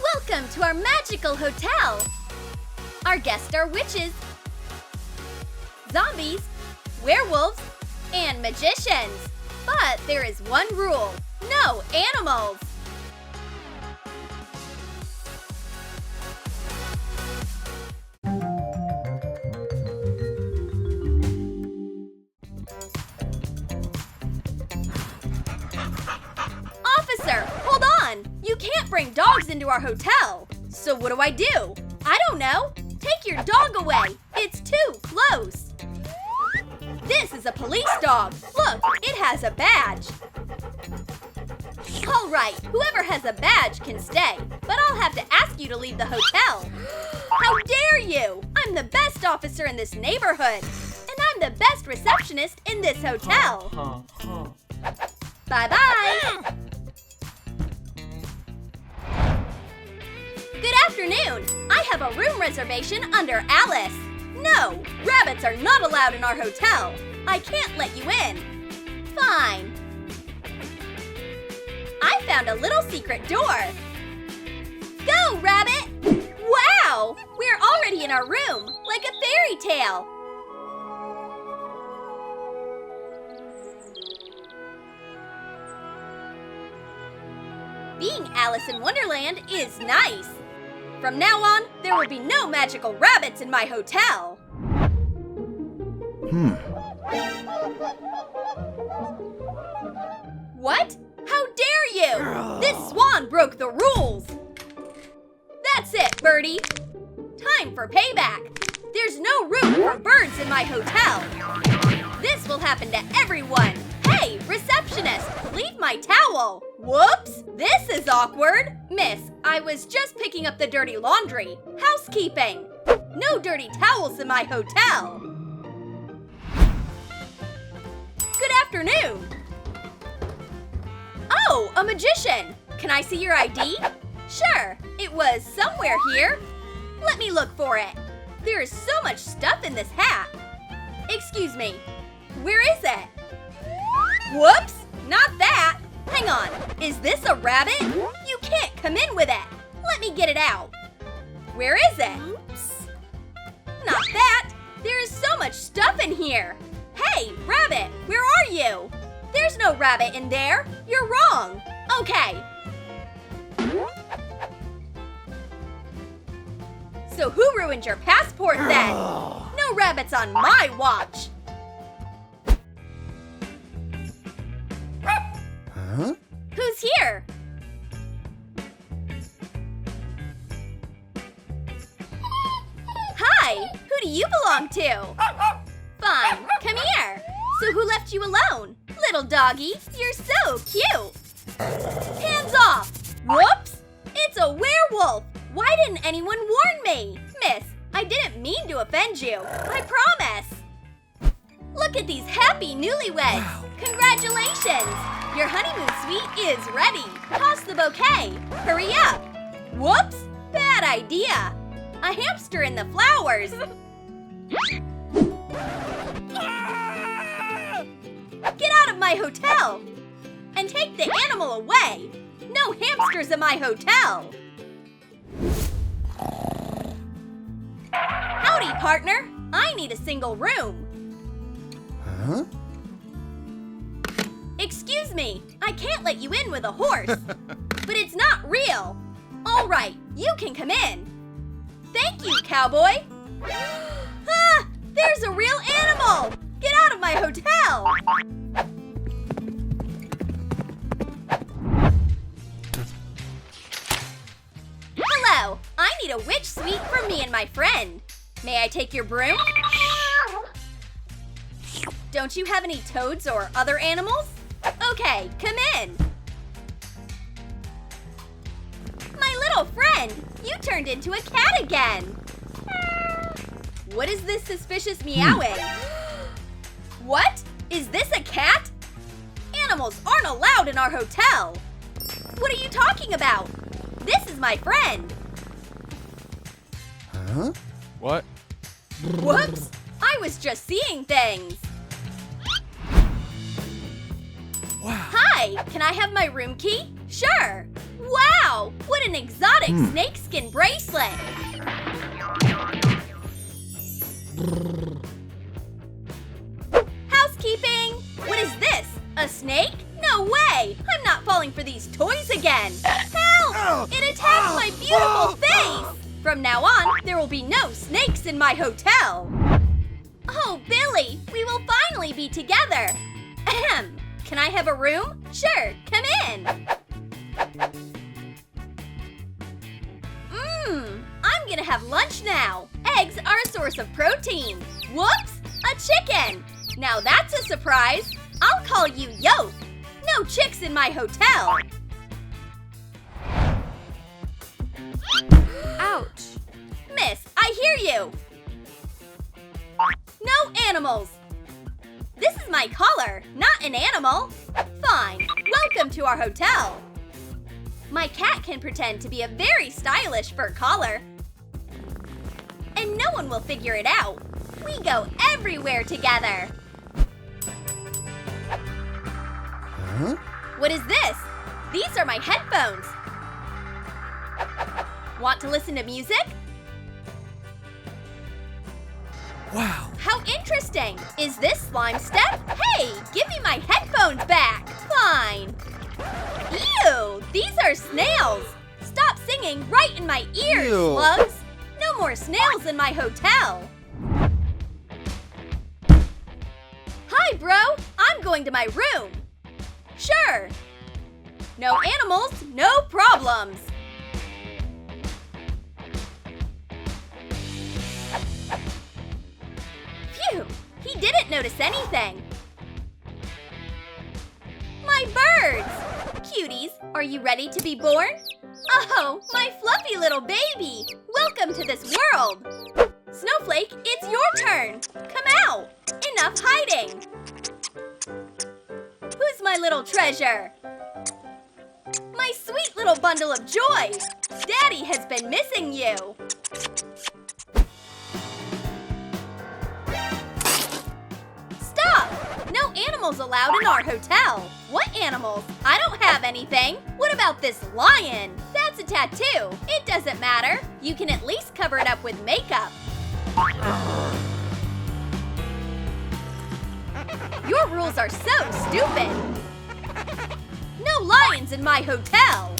Welcome to our magical hotel! Our guests are witches, zombies, werewolves, and magicians. But there is one rule: no animals! Officer, hold on! You can't bring dogs into our hotel! So what do I do? I don't know! Take your dog away! It's too close! This is a police dog! Look, it has a badge! Alright, whoever has a badge can stay, but I'll have to ask you to leave the hotel! How dare you! I'm the best officer in this neighborhood! And I'm the best receptionist in this hotel! Bye-bye! Good afternoon! I have a room reservation under Alice. No, rabbits are not allowed in our hotel. I can't let you in. Fine. I found a little secret door. Go, rabbit! Wow! We're already in our room, like a fairy tale. Being Alice in Wonderland is nice. From now on, there will be no magical rabbits in my hotel. What? How dare you? This Swan broke the rules. That's it, Birdie. Time for payback. There's no room for birds in my hotel. This will happen to everyone. Hey, receptionist, leave my towel. Whoops, this is awkward. Miss, I was just picking up the dirty laundry. Housekeeping. No dirty towels in my hotel. Good afternoon. Oh, a magician. Can I see your ID? Sure, it was somewhere here. Let me look for it. There is so much stuff in this hat. Excuse me, where is it? Whoops, not that. Hang on, is this a rabbit? You can't come in with it. Let me get it out. Where is it? Oops. Not that. There is so much stuff in here. Hey, rabbit, where are you? There's no rabbit in there. You're wrong. Okay. So who ruined your passport then? No rabbits on my watch. Huh? Who's here? Hi, who do you belong to? Fine, come here. So who left you alone? Little doggy, you're so cute. Hands off. Whoops, it's a werewolf. Why didn't anyone warn me? Miss, I didn't mean to offend you. I promise. Look at these happy newlyweds. Wow. Congratulations. Your honeymoon suite is ready. Toss the bouquet. Hurry up. Whoops, bad idea. A hamster in the flowers. Get out of my hotel. And take the animal away. No hamsters in my hotel. Howdy, partner. I need a single room. Huh? Excuse me, I can't let you in with a horse. But it's not real. All right, you can come in. Thank you, cowboy. Ah, there's a real animal. Get out of my hotel. Hello, I need a witch suite for me and my friend. May I take your broom? Don't you have any toads or other animals? Okay, come in. My little friend, you turned into a cat again. What is this suspicious meowing? What? Is this a cat? Animals aren't allowed in our hotel. What are you talking about? This is my friend. Huh? What? Whoops, I was just seeing things. Wow. Hi, can I have my room key? Sure. Wow! Wow! What an exotic snakeskin bracelet! Housekeeping! What is this? A snake? No way! I'm not falling for these toys again! Help! It attacked my beautiful face! From now on, there will be no snakes in my hotel! Oh, Billy! We will finally be together! Ahem! Can I have a room? Sure, come in! I'm gonna have lunch now! Eggs are a source of protein! Whoops! A chicken! Now that's a surprise! I'll call you Yolk! No chicks in my hotel! Ouch! Miss, I hear you! No animals! This is my collar, not an animal! Fine, welcome to our hotel! My cat can pretend to be a very stylish fur collar. And no one will figure it out. We go everywhere together! Huh? What is this? These are my headphones. Want to listen to music? Wow! How interesting! Is this slime step? Hey, give me my headphones back! Fine! Ew! These are snails! Stop singing right in my ears, Ew. slugs! No more snails in my hotel! Hi, bro! I'm going to my room! Sure! No animals, no problems! Phew! He didn't notice anything! My birds! Cuties, are you ready to be born? Oh, my fluffy little baby! Welcome to this world! Snowflake, it's your turn! Come out! Enough hiding! Who's my little treasure? My sweet little bundle of joy! Daddy has been missing you! Stop! No animals allowed in our hotel! What animals? I don't have anything! What about this lion? That's a tattoo! It doesn't matter! You can at least cover it up with makeup! Your rules are so stupid! No lions in my hotel!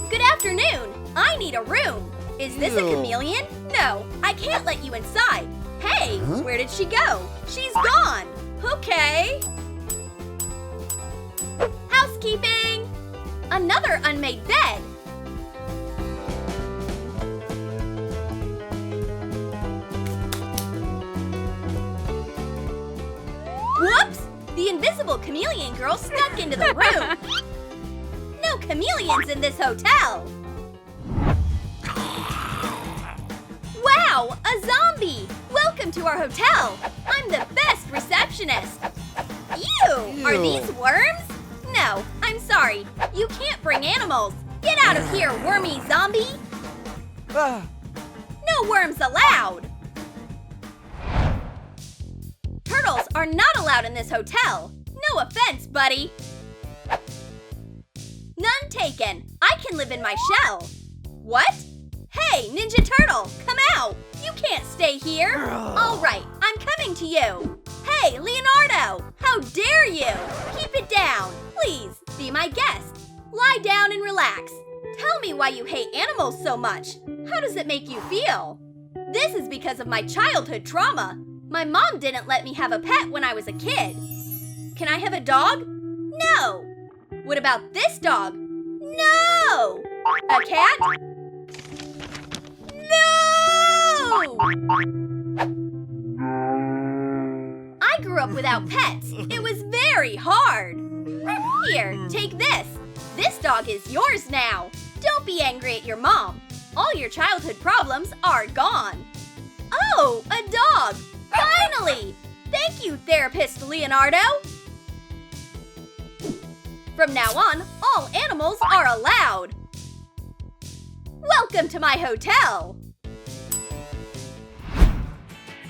Good afternoon! I need a room! Is this a Ew. chameleon? No, I can't let you inside! Hey, Huh? where did she go? She's gone! Okay! Housekeeping! Another unmade bed! Whoops! The invisible chameleon girl snuck into the room! No chameleons in this hotel! Wow! A zombie! Welcome to our hotel! I'm the best receptionist! Ew! Are these worms? No, I'm sorry. You can't bring animals! Get out of here, wormy zombie! Ah. No worms allowed! Turtles are not allowed in this hotel! No offense, buddy! None taken! I can live in my shell! What? Hey, Ninja Turtle, come out! You can't stay here! Alright, I'm coming to you! Hey, Leonardo! How dare you! Keep it down! Please, be my guest! Lie down and relax! Tell me why you hate animals so much! How does it make you feel? This is because of my childhood trauma! My mom didn't let me have a pet when I was a kid! Can I have a dog? No! What about this dog? No! A cat? No! I grew up without pets. It was very hard. Here, take this. This dog is yours now. Don't be angry at your mom. All your childhood problems are gone. Oh, a dog! Finally! Thank you, therapist Leonardo. From now on, all animals are allowed. Welcome to my hotel.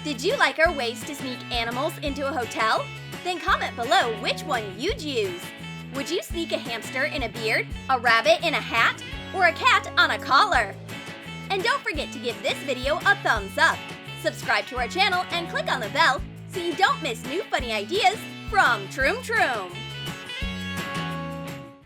Did you like our ways to sneak animals into a hotel? Then comment below which one you'd use. Would you sneak a hamster in a beard, a rabbit in a hat, or a cat on a collar? And don't forget to give this video a thumbs up. Subscribe to our channel and click on the bell so you don't miss new funny ideas from Troom.